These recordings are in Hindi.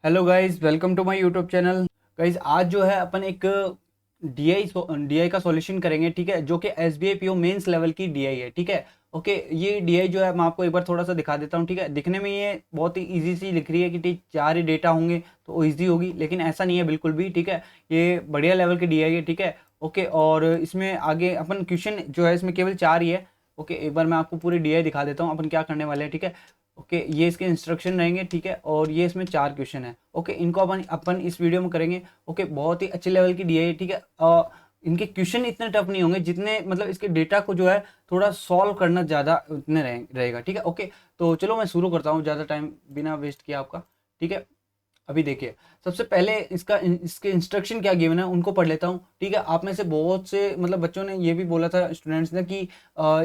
Hello guys, welcome to my YouTube channel. Guys, आज जो है अपन एक डीआई का सॉल्यूशन करेंगे, ठीक है, जो कि एसबीआई पीओ मेंस लेवल की डीआई है, ठीक है। ओके, ये डीआई जो है मैं आपको एक बार थोड़ा सा दिखा देता हूँ, ठीक है। दिखने में ये बहुत ही इजी सी लिख रही है कि ठीक 4 ही डेटा होंगे तो इजी होगी, लेकिन ऐसा नहीं है बिल्कुल भी, ठीक है। ये बढ़िया लेवल की डीआई है, ठीक है। ओके, और इसमें आगे अपन क्वेश्चन जो है इसमें केवल 4 ही है। ओके, एक बार मैं आपको पूरी डीआई दिखा देता हूँ अपन क्या करने वाले हैं, ठीक है। ओके, ये इसके इंस्ट्रक्शन रहेंगे, ठीक है, और ये इसमें 4 क्वेश्चन है। ओके, इनको अपन अपन इस वीडियो में करेंगे। ओके, बहुत ही अच्छे लेवल की डी है, ठीक है। इनके क्वेश्चन इतने टफ नहीं होंगे जितने मतलब इसके डेटा को जो है थोड़ा सॉल्व करना ज़्यादा उतने रहेगा, ठीक है। ओके, तो चलो मैं शुरू करता हूँ ज़्यादा टाइम बिना वेस्ट किया आपका, ठीक है। अभी देखिए, सबसे पहले इसके इंस्ट्रक्शन क्या गिवन है उनको पढ़ लेता हूँ, ठीक है। आप में से बहुत से मतलब बच्चों ने ये भी बोला था, स्टूडेंट्स ने, कि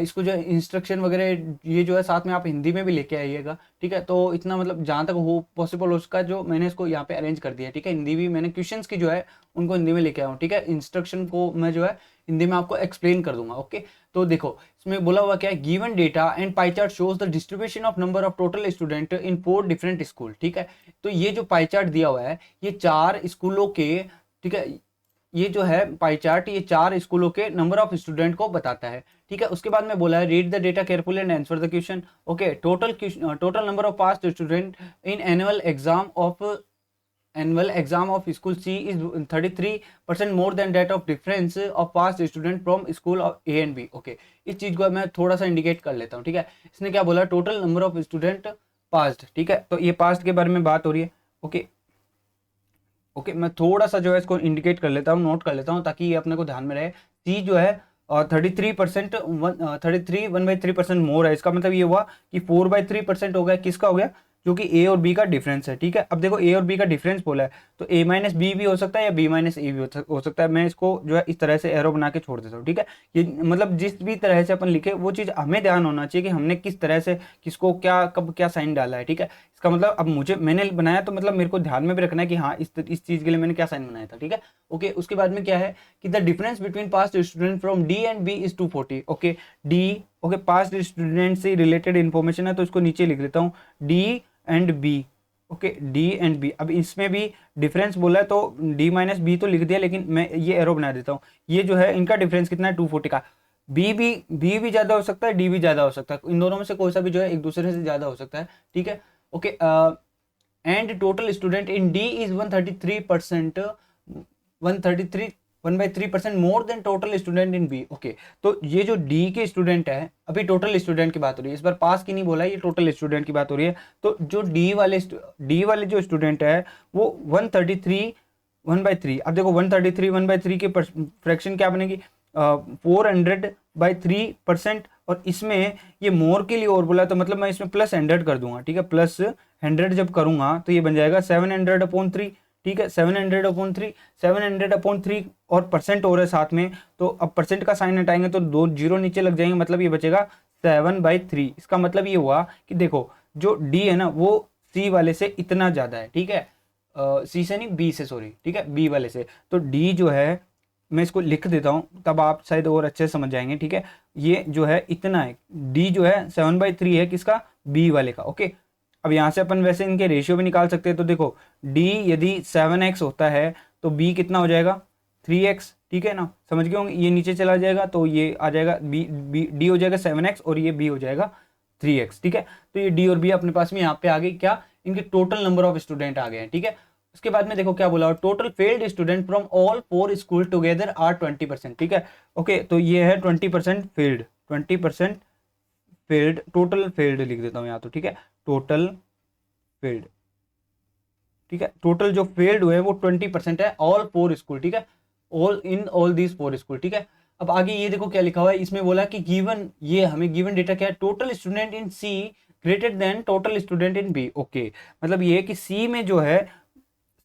इसको जो इंस्ट्रक्शन वगैरह ये जो है साथ में आप हिंदी में भी लेके आइएगा, ठीक है। तो इतना मतलब जहाँ तक हो पॉसिबल हो उसका जो मैंने इसको यहाँ पे अरेंज कर दिया है, ठीक है। हिंदी भी मैंने क्वेश्चंस की जो है उनको हिंदी में लेके आया हूँ, ठीक है। इंस्ट्रक्शन को मैं जो है हिंदी में आपको एक्सप्लेन कर दूंगा। ओके, तो देखो इसमें बोला हुआ क्या है, given data and pie chart shows the distribution of number of total student in 4 different school, ठीक है। तो ये जो पाई चार्ट दिया हुआ है ये 4 स्कूलों के, ठीक है, ये जो है पाई चार्ट ये 4 स्कूलों के नंबर ऑफ स्टूडेंट को बताता है, ठीक है। उसके बाद में बोला है read the data carefully and answer the question. Okay, total number of pass student in annual exam of school C is 33% more than that of difference of pass student from school of A and B. Okay, इस चीज को मैं थोड़ा सा इंडिकेट कर लेता हूँ, ठीक है। इसने क्या बोला, total number of student past, ठीक है। तो ये पास्ट के बारे में बात हो रही है। ओके, ओके, मैं थोड़ा सा जो है इसको इंडिकेट कर लेता हूँ, नोट कर लेता हूँ, ताकि ये अपने को ध्यान में रहे। सी जो है 33%, 1/3% मोर है। इसका मतलब ये हुआ कि 4/3% हो गया, किसका हो गया, जो कि ए और बी का डिफरेंस है, ठीक है। अब देखो ए और बी का डिफरेंस बोला है तो ए माइनस बी भी हो सकता है या बी माइनस ए भी हो सकता है। मैं इसको जो है इस तरह से एरो बना के छोड़ देता हूँ, ठीक है। ये मतलब जिस भी तरह से अपन लिखे वो चीज़ हमें ध्यान होना चाहिए कि हमने किस तरह से किसको क्या कब क्या साइन डाला है, ठीक है। इसका मतलब अब मैंने बनाया तो मतलब मेरे को ध्यान में भी रखना है कि हाँ इस चीज़ के लिए मैंने क्या साइन बनाया था, ठीक है। ओके, उसके बाद में क्या है कि the difference between past student from D and B is 240। Okay, D, okay, past student से रिलेटेड इन्फॉर्मेशन है तो इसको नीचे लिख लेता हूँ, D and B. Okay, D and B. अब इसमें भी डिफरेंस बोला है तो डी माइनस बी तो लिख दिया, लेकिन मैं ये एरो बना देता हूँ। ये जो है इनका डिफरेंस कितना है, 240 का। बी भी ज़्यादा हो सकता है, डी भी ज़्यादा हो सकता है, इन दोनों में से कोई सा भी जो है एक दूसरे से ज़्यादा हो सकता है, ठीक है। Okay, and total student in D is 133%, 133 1/3% more than total student in B. Okay, तो ये जो डी के स्टूडेंट है, अभी टोटल स्टूडेंट की बात हो रही है, इस बार पास की नहीं बोला, ये टोटल स्टूडेंट की बात हो रही है। तो जो डी वाले जो स्टूडेंट है वो 133 1/3। अब देखो 133 1/3 के फ्रैक्शन क्या बनेगी, 400/3%। और इसमें ये मोर के लिए और बोला तो मतलब मैं इसमें प्लस 100 कर दूंगा, ठीक है। प्लस 100 जब करूंगा तो ये बन जाएगा 700/3, ठीक है। 700/3, 700/3 और परसेंट हो रहा है साथ में, तो अब परसेंट का साइन हटाएंगे तो 2 जीरो नीचे लग जाएंगे, मतलब ये बचेगा 7/3। इसका मतलब ये हुआ कि देखो जो डी है ना वो सी वाले से इतना ज़्यादा है, ठीक है। सी से नहीं, बी से, सॉरी, ठीक है, बी वाले से। तो डी जो है मैं इसको लिख देता हूँ तब आप शायद और अच्छे से समझ जाएंगे, ठीक है। ये जो है इतना है, डी जो है 7/3 है, किसका, बी वाले का। ओके, अब यहाँ से अपन वैसे इनके रेशियो भी निकाल सकते हैं। तो देखो डी यदि 7x होता है तो बी कितना हो जाएगा, 3x, ठीक है ना, समझ गए होंगे। ये नीचे चला जाएगा तो ये आ जाएगा डी हो जाएगा 7x और ये बी हो जाएगा 3x, ठीक है। तो ये डी और बी अपने पास में यहाँ पे आ गई, क्या, इनके टोटल नंबर ऑफ स्टूडेंट आ गए हैं, ठीक है। उसके बाद में देखो क्या बोला, total failed student from all 4 school together are 20%, ठीक है। ओके, तो ये है 20% फेल्ड, 20% फेल्ड, टोटल फेल्ड लिख देता हूँ यहाँ तो, ठीक है, टोटल फेल्ड, ठीक है। टोटल जो फेल्ड हुए वो 20% है, ऑल 4 स्कूल, ठीक है, ऑल दीज 4 स्कूल, ठीक है। अब आगे ये देखो क्या लिखा हुआ है, इसमें बोला कि गिवन, ये हमें गिवन डेटा क्या है, total student in C greater than total student in B. Okay, मतलब ये है कि सी में जो है,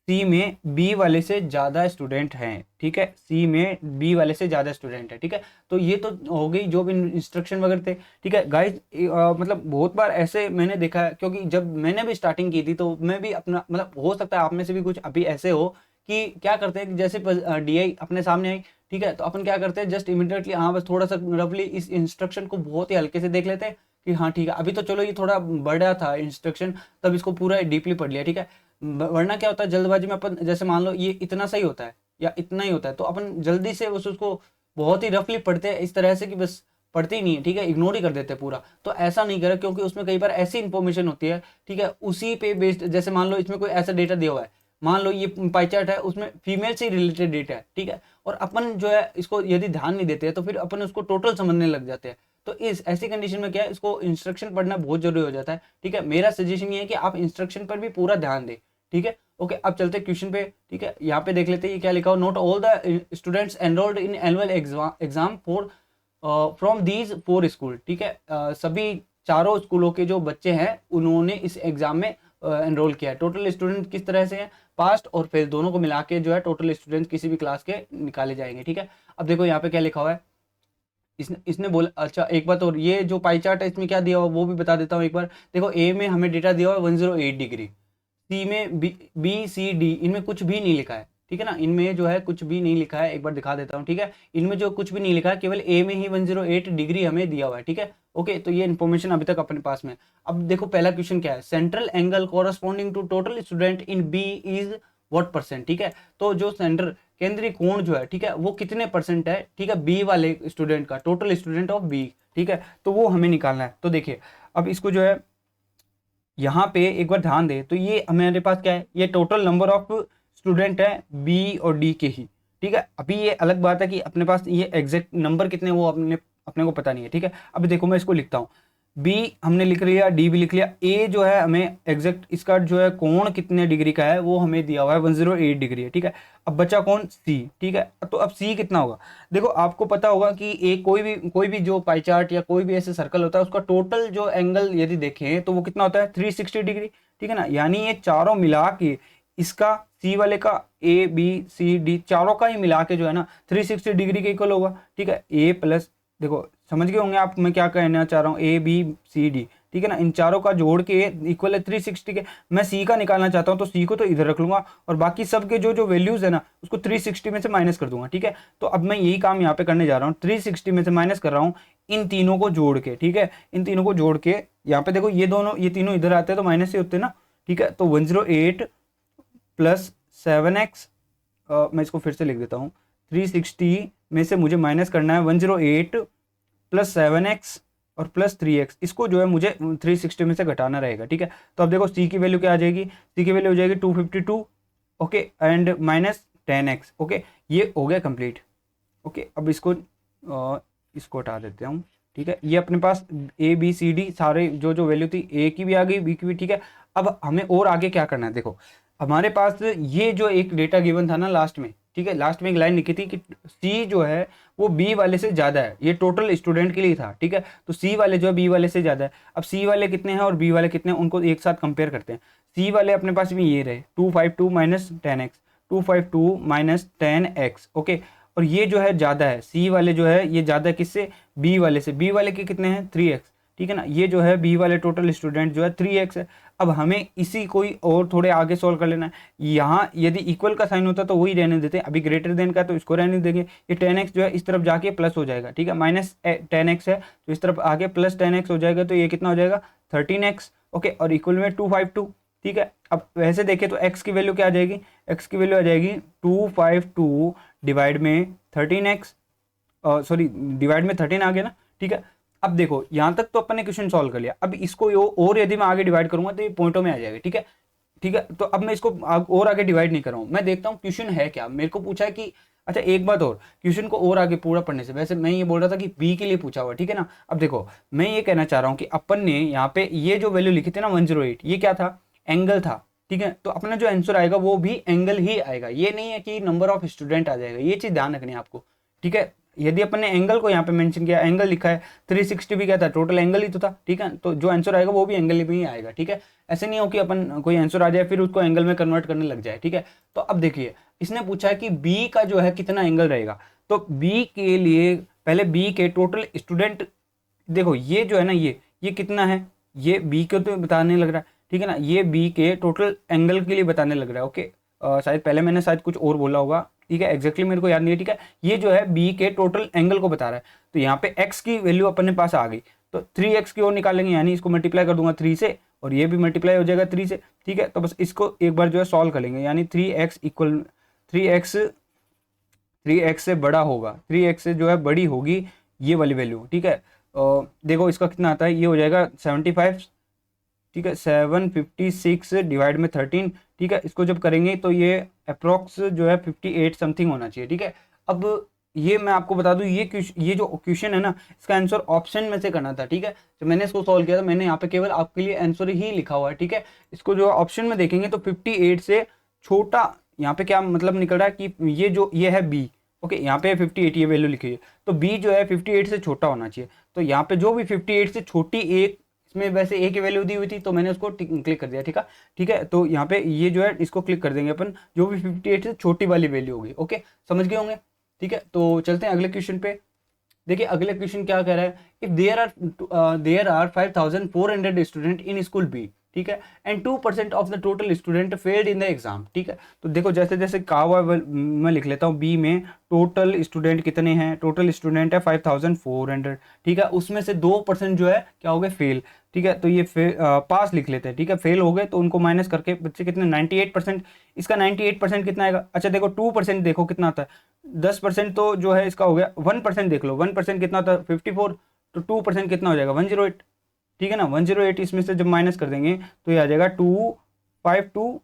सी में बी वाले से ज़्यादा स्टूडेंट हैं, ठीक है। सी में बी वाले से ज़्यादा स्टूडेंट है, ठीक है। तो ये तो हो गई जो भी इंस्ट्रक्शन वगैरह थे, ठीक है गाइज। मतलब बहुत बार ऐसे मैंने देखा है, क्योंकि जब मैंने भी स्टार्टिंग की थी तो मैं भी अपना मतलब, हो सकता है आप में से भी कुछ अभी ऐसे हो कि क्या करते हैं कि जैसे डीआई अपने सामने आई, ठीक है, तो अपन क्या करते हैं, जस्ट इमिडिएटली हाँ बस थोड़ा सा रफली इस इंस्ट्रक्शन को बहुत ही हल्के से देख लेते हैं कि हाँ ठीक है, अभी तो चलो ये थोड़ा बड़ा था इंस्ट्रक्शन, तब इसको पूरा डीपली पढ़ लिया, ठीक है। वरना क्या होता है जल्दबाजी में अपन, जैसे मान लो ये इतना सही होता है या इतना ही होता है, तो अपन जल्दी से उसको बहुत ही रफली पढ़ते हैं इस तरह से कि बस पढ़ते ही नहीं है, ठीक है, इग्नोर ही कर देते हैं पूरा। तो ऐसा नहीं करें, क्योंकि उसमें कई बार ऐसी इन्फॉर्मेशन होती है, ठीक है, उसी पे बेस्ड, जैसे मान लो इसमें कोई ऐसा डेटा दिया हुआ है, मान लो ये पाई चार्ट है, उसमें फीमेल से रिलेटेड डेटा है, ठीक है, और अपन जो है इसको यदि ध्यान नहीं देते हैं तो फिर अपन उसको टोटल समझने लग जाते हैं। तो इस ऐसी कंडीशन में क्या है, इसको इंस्ट्रक्शन पढ़ना बहुत जरूरी हो जाता है, ठीक है। मेरा सजेशन ये है कि आप इंस्ट्रक्शन पर भी पूरा ध्यान दें, ठीक है। ओके, अब चलते क्वेश्चन पे, ठीक है। यहाँ पे देख लेते हैं ये क्या लिखा हो, note all the students enrolled in annual exam for from these 4 school, ठीक है, सभी चारों स्कूलों के जो बच्चे हैं उन्होंने इस एग्जाम में एनरोल किया है। टोटल स्टूडेंट किस तरह से हैं, पास्ट और फेल दोनों को मिला के जो है टोटल स्टूडेंट किसी भी क्लास के निकाले जाएंगे, ठीक है। अब देखो यहाँ पे क्या लिखा हुआ है, इसने बोला, अच्छा एक बात और, ये जो पाई चार्ट है इसमें क्या दिया हुआ वो भी बता देता हूँ एक बार। देखो ए में हमें डेटा दिया हुआ है 108 डिग्री, सी में बी सी डी, इनमें कुछ भी नहीं लिखा है, ठीक है ना, इनमें जो है कुछ भी नहीं लिखा है, एक बार दिखा देता हूँ, ठीक है। इनमें जो कुछ भी नहीं लिखा है, केवल ए में ही 108 डिग्री हमें दिया हुआ है, ठीक है। ओके, तो ये इन्फॉर्मेशन अभी तक अपने पास में। अब देखो पहला क्वेश्चन क्या है, central angle corresponding to total student in B is what percent, ठीक है। तो जो सेंटर केंद्रीय कोण जो है, ठीक है, वो कितने परसेंट है, ठीक है, बी वाले स्टूडेंट का, टोटल स्टूडेंट ऑफ बी, ठीक है, तो वो हमें निकालना है। तो देखिए अब इसको जो है यहाँ पे एक बार ध्यान दे, तो ये हमारे पास क्या है, ये टोटल नंबर ऑफ स्टूडेंट है बी और डी के ही, ठीक है। अभी ये अलग बात है कि अपने पास ये एग्जैक्ट नंबर कितने वो अपने को पता नहीं है, ठीक है। अभी देखो मैं इसको लिखता हूँ, बी हमने लिख लिया, डी भी लिख लिया, ए जो है हमें एग्जैक्ट इसका जो है कोण कितने डिग्री का है वो हमें दिया हुआ है 108 डिग्री है, ठीक है। अब बचा कौन, सी, ठीक है। तो अब सी कितना होगा, देखो आपको पता होगा कि एक कोई भी जो पाई चार्ट या कोई भी ऐसे सर्कल होता है उसका टोटल जो एंगल यदि देखें तो वो कितना होता है 360 डिग्री, ठीक है ना। यानी ये चारों मिला के, इसका सी वाले का, ए बी सी डी चारों का ही मिला के जो है ना 360 डिग्री के इक्वल होगा, ठीक है। ए प्लस, देखो समझ गए होंगे आप मैं क्या कहना चाह रहा हूँ, ए बी सी डी, ठीक है ना, इन चारों का जोड़ के इक्वल है 360 के। मैं सी का निकालना चाहता हूँ तो सी को तो इधर रख लूंगा और बाकी सब के जो जो वैल्यूज है ना उसको 360 में से माइनस कर दूंगा, ठीक है। तो अब मैं यही काम यहाँ पे करने जा रहा हूँ, 360 में से माइनस कर रहा हूँ इन तीनों को जोड़ के, ठीक है। इन तीनों को जोड़ के यहाँ पे देखो ये तीनों इधर आते हैं तो माइनस ही होते हैं ना, ठीक है। तो 108 प्लस 7x, मैं इसको फिर से लिख देता हूँ, 360 में से मुझे माइनस करना है 108 प्लस 7x और प्लस 3x, इसको जो है मुझे 360 में से घटाना रहेगा, ठीक है। तो अब देखो सी की वैल्यू क्या आ जाएगी, सी की वैल्यू हो जाएगी 252, okay, and minus 10x, okay, ये हो गया कंप्लीट। ओके, अब इसको हटा देते हैं हम, ठीक है। ये अपने पास ए बी सी डी सारे जो जो वैल्यू थी, ए की भी आ गई, बी की भी, ठीक है। अब हमें और आगे क्या करना है, देखो हमारे पास ये जो एक डेटा गिवन था ना लास्ट में, ठीक है, लास्ट में एक लाइन लिखी थी कि सी जो है वो बी वाले से ज़्यादा है, ये टोटल स्टूडेंट के लिए था, ठीक है। तो सी वाले जो है बी वाले से ज़्यादा है। अब सी वाले कितने हैं और बी वाले कितने हैं उनको एक साथ कंपेयर करते हैं। सी वाले अपने पास भी ये रहे 252 minus 10x, 252 minus 10x, okay. और ये जो है ज़्यादा है, सी वाले जो है ये ज़्यादा है किससे, बी वाले से। बी वाले के कितने हैं 3x, ठीक है ना। ये जो है बी वाले टोटल स्टूडेंट जो है 3x है। अब हमें इसी कोई और थोड़े आगे सॉल्व कर लेना है। यहाँ यदि इक्वल का साइन होता तो वही रहने देते हैं, अभी ग्रेटर देन का तो इसको रहने देंगे। ये 10x जो है इस तरफ जाके प्लस हो जाएगा, ठीक है, माइनस 10x है तो इस तरफ आगे प्लस 10x हो जाएगा, तो ये कितना हो जाएगा 13x, ओके, और इक्वल में 252, ठीक है। अब वैसे देखें तो x की वैल्यू क्या आ जाएगी, x की वैल्यू आ जाएगी 252 डिवाइड में 13x, सॉरी डिवाइड में 13 आ गया ना, ठीक है। अब देखो यहाँ तक तो अपन ने क्वेश्चन सॉल्व कर लिया, अब इसको और यदि मैं आगे डिवाइड करूंगा तो ये पॉइंटों में आ जाएगा, ठीक है, ठीक है। तो अब मैं इसको और आगे डिवाइड नहीं कर रहा हूँ, मैं देखता हूँ क्वेश्चन है क्या। मेरे को पूछा है कि, अच्छा एक बात और, क्वेश्चन को और आगे पूरा पढ़ने से, वैसे मैं ये बोल रहा था कि बी के लिए पूछा हुआ, ठीक है ना। अब देखो मैं ये कहना चाह रहा हूँ कि अपन ने यहाँ पे ये जो वैल्यू लिखी थी ना 108, ये क्या था, एंगल था, ठीक है। तो अपना जो आंसर आएगा वो भी एंगल ही आएगा, ये नहीं है कि नंबर ऑफ स्टूडेंट आ जाएगा, ये चीज़ ध्यान रखनी है आपको, ठीक है। यदि अपन ने एंगल को यहाँ पे मेंशन किया, एंगल लिखा है, 360 भी क्या था, टोटल एंगल ही तो था, ठीक है। तो जो आंसर आएगा वो भी एंगल में ही आएगा, ठीक है। ऐसे नहीं हो कि अपन कोई आंसर आ जाए फिर उसको एंगल में कन्वर्ट करने लग जाए, ठीक है। तो अब देखिए इसने पूछा है कि बी का जो है कितना एंगल रहेगा, तो बी के लिए पहले बी के टोटल स्टूडेंट, देखो ये जो है ना ये कितना है, ये बी को तो बताने लग रहा है, ठीक है ना, ये बी के टोटल एंगल के लिए बताने लग रहा है, ओके। शायद पहले मैंने शायद कुछ और बोला होगा, ठीक है, एग्जैक्टली मेरे को याद नहीं है, ठीक है। ये जो है बी के टोटल एंगल को बता रहा है, तो यहाँ पे x की वैल्यू अपने पास आ गई, तो 3x की ओर निकालेंगे, यानी इसको मल्टीप्लाई कर दूंगा 3 से और ये भी मल्टीप्लाई हो जाएगा 3 से, ठीक है। तो बस इसको एक बार जो है सॉल्व कर लेंगे, यानी 3x इक्वल 3x से बड़ा होगा, 3x से जो है बड़ी होगी ये वाली वैल्यू, ठीक है। देखो इसका कितना आता है, ये हो जाएगा 75, ठीक है। 756 डिवाइड में 13, ठीक है। इसको जब करेंगे तो ये अप्रोक्स जो है 58 समथिंग होना चाहिए, ठीक है। अब ये मैं आपको बता दूं, ये जो क्वेश्चन है ना, इसका आंसर ऑप्शन में से करना था, ठीक है। तो मैंने इसको सॉल्व किया था, मैंने यहाँ पे केवल आपके लिए आंसर ही लिखा हुआ है, ठीक है। इसको जो ऑप्शन में देखेंगे तो 58 से छोटा, यहाँ पे क्या मतलब निकल रहा है कि ये है बी, ओके। यहाँ पे 58 ये वैल्यू लिखी है, तो बी जो है 58 से छोटा होना चाहिए। तो यहाँ पे जो भी 58 से छोटी एक, इसमें वैसे ए की वैल्यू दी हुई थी तो मैंने उसको क्लिक कर दिया, ठीक है, ठीक है। तो यहाँ पे ये जो है इसको क्लिक कर देंगे अपन, जो भी 58 से छोटी वाली वैल्यू होगी, ओके, समझ गए होंगे, ठीक है। तो चलते हैं अगले क्वेश्चन पे। देखिए अगले क्वेश्चन क्या कह रहा है, if there are 5400 student in school B, ठीक है, and 2% of the total student failed in the exam, ठीक है। तो देखो जैसे जैसे कहा हुआ मैं लिख लेता हूँ, बी में टोटल स्टूडेंट कितने हैं, टोटल स्टूडेंट है 5400, ठीक है। उसमें से 2% जो है क्या हो गए, फेल, ठीक है। तो ये पास लिख लेते हैं, ठीक है। फेल हो गए तो उनको माइनस करके बच्चे कितने, 98%। इसका 98% कितना आएगा, अच्छा देखो 2% देखो कितना आता है, 10% तो जो है इसका हो गया, 1% देख लो, 1% कितना होता है 54, तो 2% कितना हो जाएगा 108, ठीक है ना। 108 इसमें से जब माइनस कर देंगे तो ये आ जाएगा 252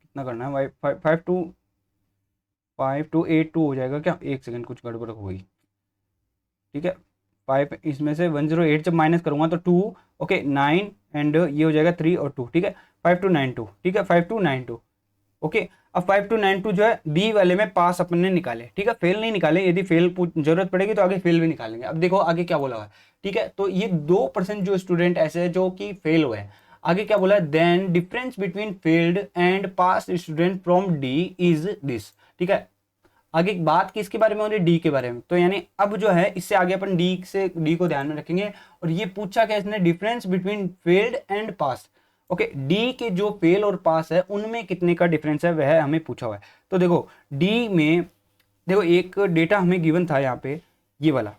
कितना करना है, 5282 हो जाएगा क्या, एक सेकंड कुछ गड़बड़ हो गई, ठीक है। 5 इसमें से 108 जब माइनस करूंगा तो 2, ओके 9 एंड ये हो जाएगा 3 और 2, ठीक है, 5292, ठीक है, 5292, ओके। अब 5292 जो है बी वाले में पास अपन ने निकाले, ठीक है, फेल नहीं निकाले, यदि फेल जरूरत पड़ेगी तो आगे फेल भी निकालेंगे। अब देखो आगे क्या बोला हुआ है, ठीक है। तो ये 2% जो स्टूडेंट ऐसे है जो कि फेल हुए हैं, आगे क्या बोला है, then difference between failed and pass student from D is this, ठीक है। आगे बात किसके बारे में हो रही है, डी के बारे में। तो यानी अब जो है इससे आगे अपन डी को ध्यान में रखेंगे, और ये पूछा क्या इसने, difference between failed and pass, okay. D के जो फेल और पास है उनमें कितने का डिफरेंस है वह हमें पूछा हुआ है। तो देखो डी में देखो एक डेटा हमें गिवन था यहाँ पे, ये वाला,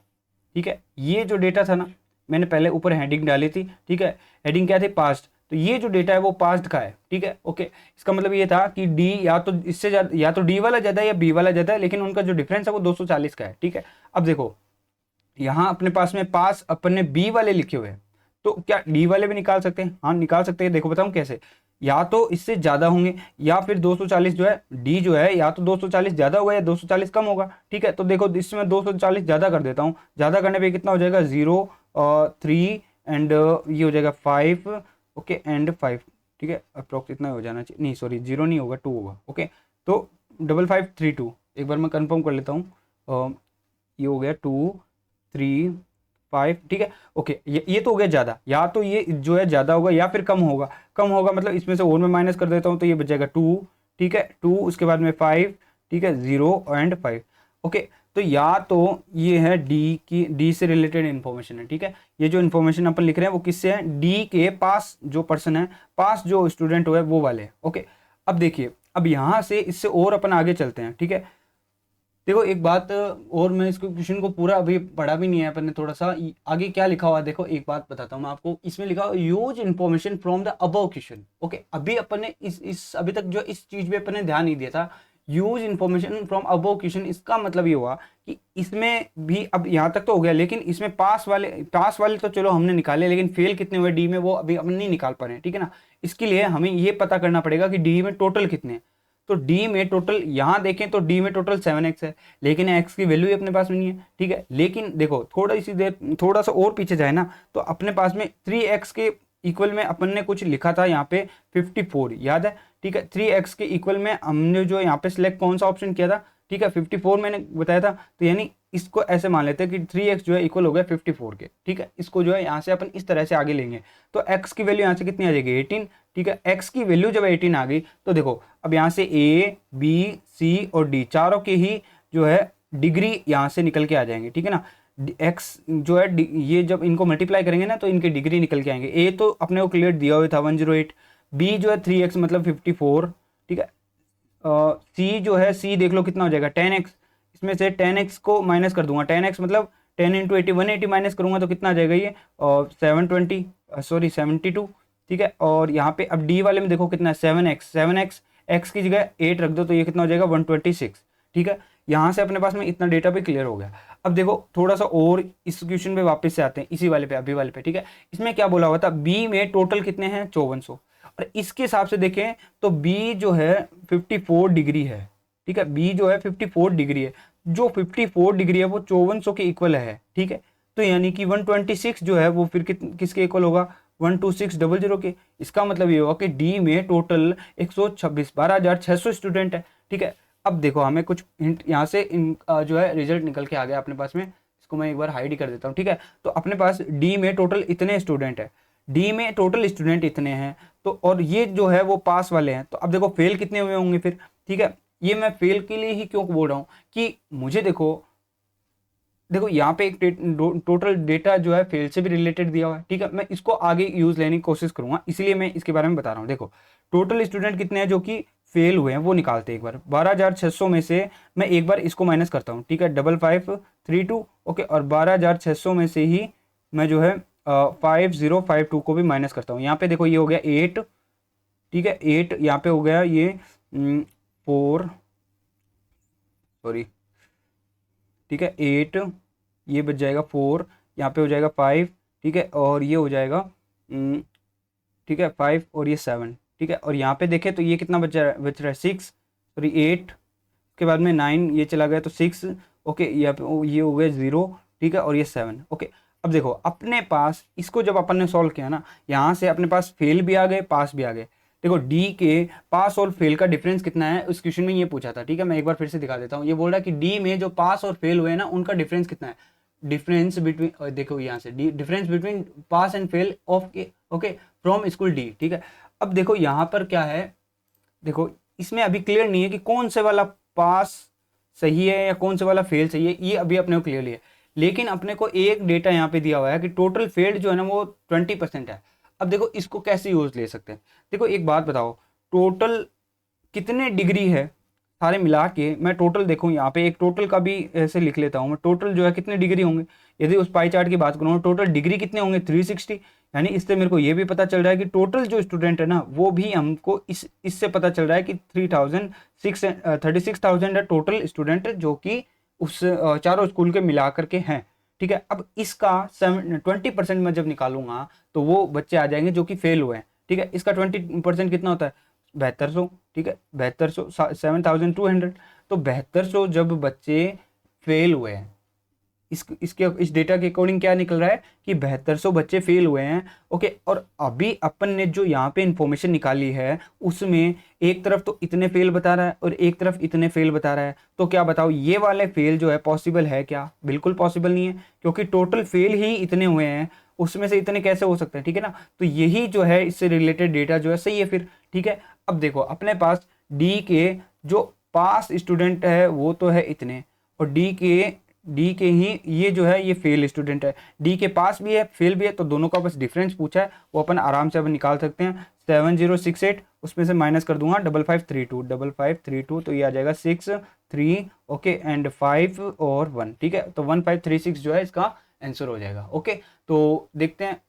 ठीक है। ये जो डेटा था ना, मैंने पहले ऊपर हेडिंग डाली थी, ठीक है, हेडिंग क्या थी, पास्ट। तो ये जो डेटा है वो पास्ट का है, ठीक है, ओके। इसका मतलब ये था कि डी या तो इससे ज्यादा, या तो डी वाला ज्यादा है या बी वाला ज्यादा है, लेकिन उनका जो डिफरेंस है वो 240 का है, ठीक है। अब देखो यहाँ अपने पास में पास अपन ने बी वाले लिखे हुए हैं, तो क्या डी वाले भी निकाल सकते हैं, हाँ निकाल सकते हैं। देखो बताऊं कैसे, या तो इससे ज्यादा होंगे या फिर 240 जो है डी जो है, या तो 240 ज्यादा होगा या 240 कम होगा, ठीक है। तो देखो इसमें 240 ज्यादा कर देता हूँ, ज्यादा करने पे कितना हो जाएगा 0 3 एंड ये हो जाएगा 5, ओके एंड 5, ठीक है। अप्रोक्स इतना हो जाना चाहिए, नहीं सॉरी 0 नहीं होगा 2 होगा, ओके। तो 5532 एक बार मैं कंफर्म कर लेता हूँ, ये हो गया 2 3 5, ठीक है, ओके। ये तो हो गया ज़्यादा, या तो ये जो है ज़्यादा होगा या फिर कम होगा, कम होगा मतलब इसमें से और में माइनस कर देता हूँ तो ये बच जाएगा 2, ठीक है, 2 उसके बाद में 5, ठीक है, 0 एंड 5, ओके। तो या तो ये है डी से रिलेटेड इन्फॉर्मेशन है, ठीक है। ये जो इन्फॉर्मेशन अपन लिख रहे हैं वो किससे है, डी के पास जो पर्सन है, पास जो स्टूडेंट हुआ है वो वाले, ओके। अब देखिए अब यहाँ से इससे और अपन आगे चलते हैं, ठीक है। देखो एक बात और, मैं इसको क्वेश्चन को पूरा अभी पढ़ा भी नहीं है अपन ने, थोड़ा सा आगे क्या लिखा हुआ है देखो, एक बात बताता हूँ मैं आपको। इसमें लिखा हुआ use information from the above question, okay. अभी अपन ने इस अभी तक जो इस चीज पे अपन ने ध्यान नहीं दिया था, use information from above question. इसका मतलब ये हुआ कि इसमें भी अब यहाँ तक तो हो गया, लेकिन इसमें पास वाले तो चलो हमने निकाले, लेकिन फेल कितने हुए डी में वो अभी हम नहीं निकाल पा रहे हैं, ठीक है ना। इसके लिए हमें ये पता करना पड़ेगा कि डी में टोटल कितने हैं। तो डी में टोटल यहाँ देखें तो डी में टोटल 7x है, लेकिन x की वैल्यू ही अपने पास में नहीं है, ठीक है। लेकिन देखो थोड़ा सी देर थोड़ा सा और पीछे जाए ना, तो अपने पास में 3x के इक्वल में अपन ने कुछ लिखा था यहाँ पे 54, याद है, ठीक है। 3x के इक्वल में हमने जो यहाँ पे सिलेक्ट कौन सा ऑप्शन किया था, ठीक है, 54 मैंने बताया था। तो यानी इसको ऐसे मान लेते हैं कि 3x जो है इक्वल हो गया 54 के, ठीक है। इसको जो है यहाँ से अपन इस तरह से आगे लेंगे, तो x की वैल्यू यहाँ से कितनी आ जाएगी 18, ठीक है। x की वैल्यू जब 18 आ गई तो देखो अब यहाँ से a b c और d चारों के ही जो है डिग्री यहाँ से निकल के आ जाएंगे, ठीक है ना। x जो है ये जब इनको मल्टीप्लाई करेंगे ना तो इनके डिग्री निकल के आएंगे। a तो अपने को क्लियर दिया हुआ था 108, b जो है 3x मतलब 54, ठीक है। c जो है c देख लो कितना हो जाएगा 10x, इसमें से 10x को माइनस कर दूंगा, 10x मतलब 10 इंटू 80, 180 माइनस करूँगा तो कितना आ जाएगा ये, और 72, ठीक है। और यहाँ पे अब डी वाले में देखो कितना है, 7x एक्स की जगह 8 रख दो तो ये कितना हो जाएगा 126, ठीक है। यहाँ से अपने पास में इतना डेटा भी क्लियर हो गया। अब देखो थोड़ा सा और इस क्वेश्चन पे वापस से आते हैं, इसी वाले पे, अभी वाले पे, ठीक है। इसमें क्या बोला हुआ था, बी में टोटल कितने हैं 5400, और इसके हिसाब से देखें तो बी जो है 54 डिग्री है, ठीक है। बी जो है 54 डिग्री है, जो 54 डिग्री है वो 5400 के इक्वल है, ठीक है। तो यानी कि 126 जो है वो फिर किसके इक्वल होगा, 12600 के। इसका मतलब ये होगा कि डी में टोटल 126 12,600 स्टूडेंट है, ठीक है। अब देखो हमें कुछ हिंट यहाँ से जो है रिजल्ट निकल के आ गया अपने पास में, इसको मैं एक बार हाइड कर देता हूँ, ठीक है। तो अपने पास डी में टोटल इतने स्टूडेंट है, डी में टोटल स्टूडेंट इतने हैं, तो और ये जो है वो पास वाले हैं, तो अब देखो फेल कितने हुए होंगे फिर, ठीक है। ये मैं फेल के लिए ही क्यों बोल रहा हूँ कि मुझे देखो यहाँ पे एक टोटल डेटा जो है फेल से भी रिलेटेड दिया हुआ है, ठीक है। मैं इसको आगे यूज लेने की कोशिश करूंगा, इसलिए मैं इसके बारे में बता रहा हूँ। देखो टोटल स्टूडेंट कितने हैं जो कि फेल हुए हैं वो निकालते हैं एक बार। 12,600 में से मैं एक बार इसको माइनस करता हूँ, ठीक है, 5532, ओके। और 12,600 में से ही मैं जो है 5052 को भी माइनस करता हूँ। यहाँ पे देखो ये हो गया 8, ठीक है, 8 यहाँ पे हो गया ये 4, सॉरी, ठीक है, 8, ये बच जाएगा 4, यहाँ पे हो जाएगा 5, ठीक है, और ये हो जाएगा ठीक है 5 और ये 7, ठीक है। और यहाँ पे देखें तो ये कितना बच रहा है 6, सॉरी 8, उसके बाद में 9 ये चला गया तो 6, ओके। यहाँ पे ये हो गया 0, ठीक है, और ये 7, ओके। अब देखो अपने पास इसको जब अपन ने सॉल्व किया ना, यहाँ से अपने पास फेल भी आ गए, पास भी आ गए। देखो डी के पास और फेल का डिफरेंस कितना है, उस क्वेश्चन में ये पूछा था, ठीक है। मैं एक बार फिर से दिखा देता हूँ। ये बोल रहा है कि डी में जो पास और फेल हुए ना उनका डिफरेंस कितना है, डिफरेंस बिटवीन, देखो यहाँ से difference between pass and fell off okay from school D, ठीक है। अब देखो यहाँ पर क्या है, देखो इसमें अभी क्लियर नहीं है कि कौन से वाला पास सही है या कौन से वाला फेल सही है, ये अभी अपने को क्लियरली है। लेकिन अपने को एक डेटा यहाँ पे दिया हुआ है कि टोटल फेल्ड जो है ना वो 20% है। अब देखो इसको कैसे यूज ले सकते हैं, देखो एक बात बताओ, टोटल कितने डिग्री है सारे मिला के, मैं टोटल देखूँ यहाँ पे एक टोटल का भी ऐसे लिख लेता हूँ मैं, टोटल जो है कितने डिग्री होंगे, यदि उस पाई चार्ट की बात करूँ टोटल डिग्री कितने होंगे 360। यानी इससे मेरे को ये भी पता चल रहा है कि टोटल जो स्टूडेंट है ना वो भी हमको इससे पता चल रहा है कि 36,000 है टोटल स्टूडेंट जो कि उस चारों स्कूल के मिला करके हैं, ठीक है। अब इसका 20% में जब निकालूंगा तो वो बच्चे आ जाएंगे जो कि फेल हुए हैं, ठीक है। इसका 20% कितना होता है 7200, ठीक है, 7200 7200, तो 7200 जब बच्चे फेल हुए हैं, इस डेटा के अकॉर्डिंग क्या निकल रहा है कि 7200 बच्चे फेल हुए हैं, ओके। और अभी अपन ने जो यहाँ पे इंफॉर्मेशन निकाली है उसमें एक तरफ तो इतने फेल बता रहा है और एक तरफ इतने फेल बता रहा है, तो क्या बताओ ये वाले फेल जो है पॉसिबल है क्या, बिल्कुल पॉसिबल नहीं है, क्योंकि टोटल फेल ही इतने हुए हैं, उसमें से इतने कैसे हो सकते हैं, ठीक है ना। तो यही जो है इससे रिलेटेड डेटा जो है सही है फिर, ठीक है। अब देखो अपने पास डी के जो पास स्टूडेंट है वो तो है इतने, और डी के ही ये जो है ये फेल स्टूडेंट है, डी के पास भी है फेल भी है, तो दोनों का बस डिफरेंस पूछा है, वो अपन आराम से अपन निकाल सकते हैं। 7068 उसमें से माइनस कर दूंगा 5532, तो ये आ जाएगा 6 3, ओके, एंड 5 और 1, ठीक है। तो 1536 जो है इसका आंसर हो जाएगा, ओके। तो देखते हैं,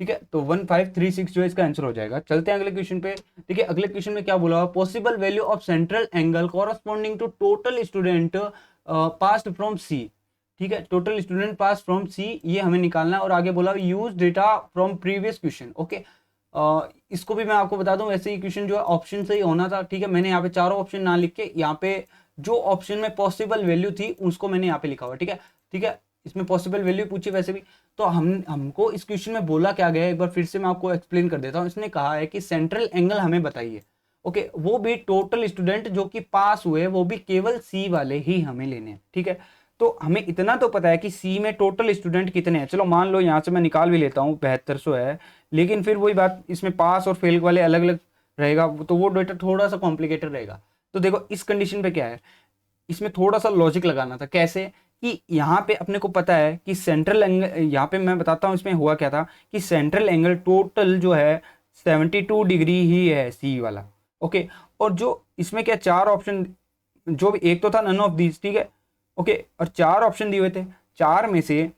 ठीक है, तो 1536 जो है इसका आंसर हो जाएगा। चलते हैं अगले क्वेश्चन पे। देखिए अगले क्वेश्चन में क्या बोला हुआ, possible value of central angle corresponding to total student passed from C, ठीक है, total student pass from C, ये हमें निकालना है। और आगे बोला use data from previous question, okay. इसको भी मैं आपको बता दूं, वैसे ही क्वेश्चन जो है ऑप्शन से ही होना था, ठीक है। मैंने यहाँ पे चारों ऑप्शन ना लिख के यहाँ पे जो ऑप्शन में पॉसिबल वैल्यू थी उसको मैंने यहाँ पे लिखा हुआ, ठीक है, ठीक है। इसमें पॉसिबल वैल्यू पूछी वैसे भी, तो हमको इस क्वेश्चन में बोला क्या गया है एक बार फिर से मैं आपको एक्सप्लेन कर देता हूँ। इसने कहा है कि सेंट्रल एंगल हमें बताइए, ओके, वो भी टोटल स्टूडेंट जो कि पास हुए वो भी केवल सी वाले ही हमें लेने हैं, ठीक है। तो हमें इतना तो पता है कि सी में टोटल स्टूडेंट कितने हैं, चलो मान लो यहाँ से मैं निकाल भी लेता हूँ 7200 है, लेकिन फिर वही बात इसमें पास और फेल वाले अलग अलग रहेगा, तो वो डेटा थोड़ा सा कॉम्प्लिकेटेड रहेगा। तो देखो इस कंडीशन पे क्या है, इसमें थोड़ा सा लॉजिक लगाना था, कैसे कि यहाँ पे अपने को पता है कि सेंट्रल एंगल, यहाँ पे मैं बताता हूँ इसमें हुआ क्या था कि सेंट्रल एंगल टोटल जो है 72 डिग्री ही है सी वाला, ओके। और जो इसमें क्या चार ऑप्शन, जो भी एक तो था नन ऑफ दीज, ठीक है, ओके, और चार ऑप्शन दिए हुए थे, 4 में से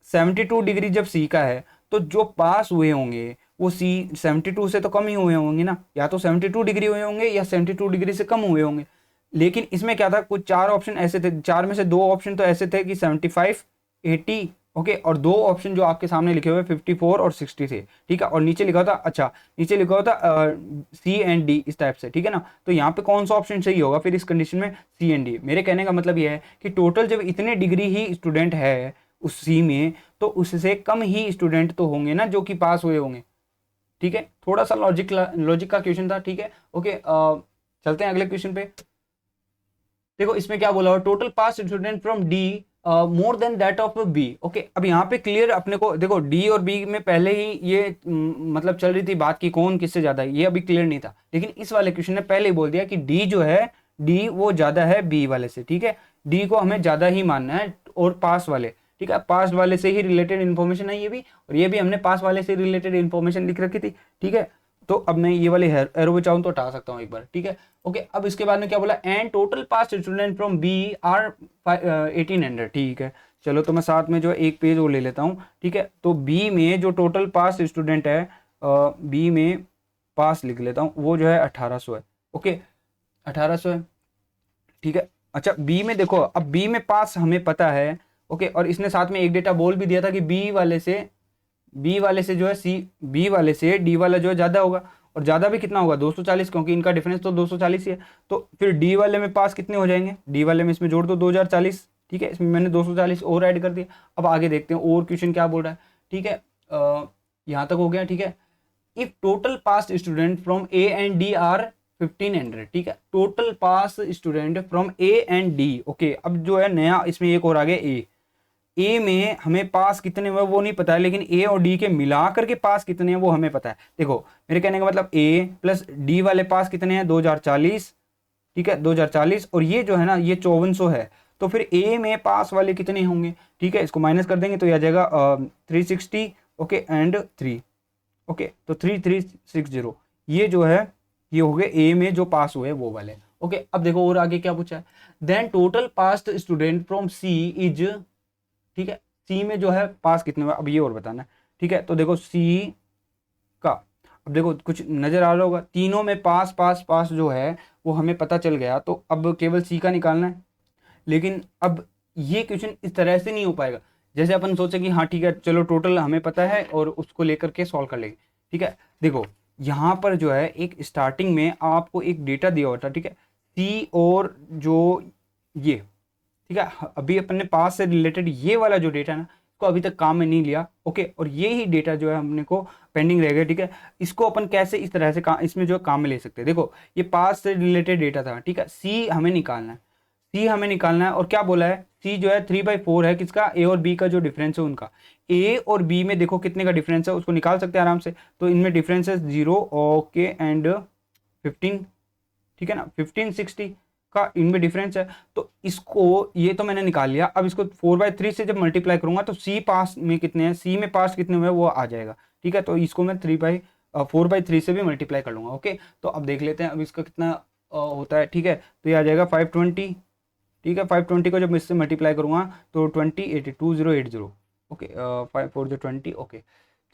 72 डिग्री जब सी का है तो जो पास हुए होंगे वो सी 72 से तो कम ही हुए होंगे ना, या तो 72 डिग्री हुए होंगे या 72 डिग्री से कम हुए होंगे। लेकिन इसमें क्या था, कुछ 4 ऑप्शन ऐसे थे, 4 में से 2 ऑप्शन तो ऐसे थे कि 75, 80, ओके, और 2 ऑप्शन जो आपके सामने लिखे हुए 54 और 60 थे, ठीक है। और नीचे लिखा होता, अच्छा नीचे लिखा होता सी एंड डी इस टाइप से, ठीक है ना। तो यहाँ पे कौन सा ऑप्शन सही होगा फिर इस कंडीशन में, सी एंड डी। मेरे कहने का मतलब यह है कि टोटल जब इतने डिग्री ही स्टूडेंट है उस सी में, तो उससे कम ही स्टूडेंट तो होंगे ना जो कि पास हुए होंगे, ठीक है। थोड़ा सा लॉजिक का क्वेश्चन था, ठीक है। ओके, चलते हैं अगले क्वेश्चन पे। देखो इसमें क्या बोला हुआ, total pass student from D more than that of B. Okay, अब यहाँ पे क्लियर अपने को देखो डी और बी में पहले ही ये मतलब चल रही थी बात की कौन किससे ज्यादा है, ये अभी क्लियर नहीं था। लेकिन इस वाले क्वेश्चन ने पहले ही बोल दिया कि डी जो है, डी वो ज्यादा है बी वाले से, ठीक है। डी को हमें ज्यादा ही मानना है और पास वाले, ठीक है, पास वाले से ही रिलेटेड इन्फॉर्मेशन है ये भी, और ये भी हमने पास वाले से रिलेटेड इन्फॉर्मेशन लिख रखी थी, ठीक है। तो अब मैं ये वाले एरो पे चाहूँ तो हटा सकता हूँ एक बार, ठीक है। ओके, अब इसके बाद में क्या बोला, and total pass student from B are 1800, ठीक है। चलो तो मैं साथ में जो एक पेज वो ले लेता हूँ, ठीक है। तो बी में जो टोटल पास स्टूडेंट है, बी में पास लिख लेता हूँ, वो जो है 1800 है, ओके 1800 है, ठीक है। अच्छा बी में देखो, अब बी में पास हमें पता है, ओके, और इसने साथ में एक डेटा बोल भी दिया था कि बी वाले से जो है बी वाले से डी वाला जो है ज़्यादा होगा, और ज़्यादा भी कितना होगा 240, क्योंकि इनका डिफरेंस तो 240 ही है। तो फिर डी वाले में पास कितने हो जाएंगे, डी वाले में इसमें जोड़ दो 2040, ठीक है, इसमें मैंने 240 और ऐड कर दिया। अब आगे देखते हैं और क्वेश्चन क्या बोल रहा है, ठीक है। यहाँ तक हो गया, ठीक है। If total pass student from A and D R 1500, ठीक है, total pass student from A and D. Okay, अब जो है नया इसमें एक और आ गया ए में हमें पास कितने हुए वो नहीं पता है, लेकिन ए और डी के मिला करके पास कितने हैं वो हमें पता है। देखो मेरे कहने का मतलब ए प्लस डी वाले पास कितने हैं 2040, ठीक है 2040, और ये जो है ना ये 5400 है। तो फिर ए में पास वाले कितने होंगे, ठीक है, इसको माइनस कर देंगे तो ये आ जाएगा 360, ओके एंड 3, ओके तो 3360, ये जो है ये हो गए ए में जो पास हुए वो वाले। ओके, अब देखो और आगे क्या पूछा है, then total past student from C is, ठीक है, सी में जो है पास कितने हुए अब ये और बताना है, ठीक है। तो देखो सी का, अब देखो कुछ नजर आ रहा होगा, तीनों में पास पास पास जो है वो हमें पता चल गया, तो अब केवल सी का निकालना है। लेकिन अब ये क्वेश्चन इस तरह से नहीं हो पाएगा जैसे अपन सोचे कि हाँ ठीक है चलो टोटल हमें पता है और उसको लेकर के सॉल्व कर लेंगे, ठीक है। देखो यहाँ पर जो है एक स्टार्टिंग में आपको एक डेटा दिया होता है, ठीक है, सी और जो ये, ठीक है, अभी अपन ने पास से रिलेटेड ये वाला जो डेटा है ना इसको अभी तक काम में नहीं लिया, ओके, और ये ही डेटा जो है हमने को पेंडिंग रह गया, ठीक है। इसको अपन कैसे इस तरह से इसमें जो काम में ले सकते हैं, देखो ये पास से रिलेटेड डेटा था, ठीक है, सी हमें निकालना है, सी हमें निकालना है, और क्या बोला है, सी जो है 3/4 है किसका, ए और बी का जो डिफरेंस है उनका। ए और बी में देखो कितने का डिफरेंस है उसको निकाल सकते हैं आराम से, तो इनमें डिफरेंस है 0, ओके एंड 15, ठीक है ना, 1560 का इनमें डिफरेंस है। तो इसको ये तो मैंने निकाल लिया, अब इसको 4/3 से जब मल्टीप्लाई करूंगा तो सी पास में कितने हैं, सी में पास कितने हुए वो आ जाएगा, ठीक है। तो इसको मैं 4/3 से भी मल्टीप्लाई कर लूंगा, ओके। तो अब देख लेते हैं अब इसका कितना होता है, ठीक है। तो ये आ जाएगा 520, ठीक है, 520 को जब मैं इससे मल्टीप्लाई करूंगा तो 2080, ओके 5 4 20, ओके,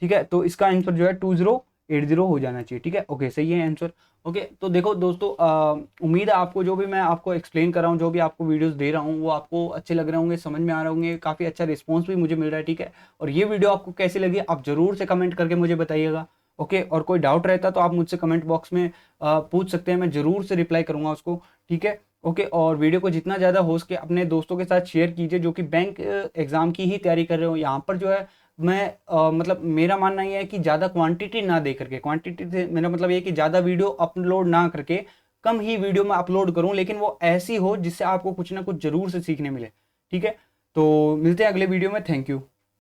ठीक है। तो इसका आंसर जो है 2080 हो जाना चाहिए, ठीक है, ओके सही है आंसर। ओके, तो देखो दोस्तों उम्मीद है आपको जो भी मैं आपको एक्सप्लेन कर रहा हूँ, जो भी आपको वीडियोस दे रहा हूँ वो आपको अच्छे लग रहे होंगे, समझ में आ रहे होंगे, काफ़ी अच्छा रिस्पॉन्स भी मुझे मिल रहा है, ठीक है। और ये वीडियो आपको कैसी लगी आप ज़रूर से कमेंट करके मुझे बताइएगा, ओके। और कोई डाउट रहता तो आप मुझसे कमेंट बॉक्स में पूछ सकते हैं, मैं ज़रूर से रिप्लाई करूँगा उसको, ठीक है, ओके। और वीडियो को जितना ज़्यादा हो सके अपने दोस्तों के साथ शेयर कीजिए जो कि बैंक एग्ज़ाम की ही तैयारी कर रहे हो। यहाँ पर जो है मैं मतलब मेरा मानना ये है कि ज़्यादा क्वांटिटी ना दे करके, क्वांटिटी से मेरा मतलब ये है कि ज़्यादा वीडियो अपलोड ना करके कम ही वीडियो में अपलोड करूं, लेकिन वो ऐसी हो जिससे आपको कुछ ना कुछ ज़रूर से सीखने मिले, ठीक है। तो मिलते हैं अगले वीडियो में, थैंक यू।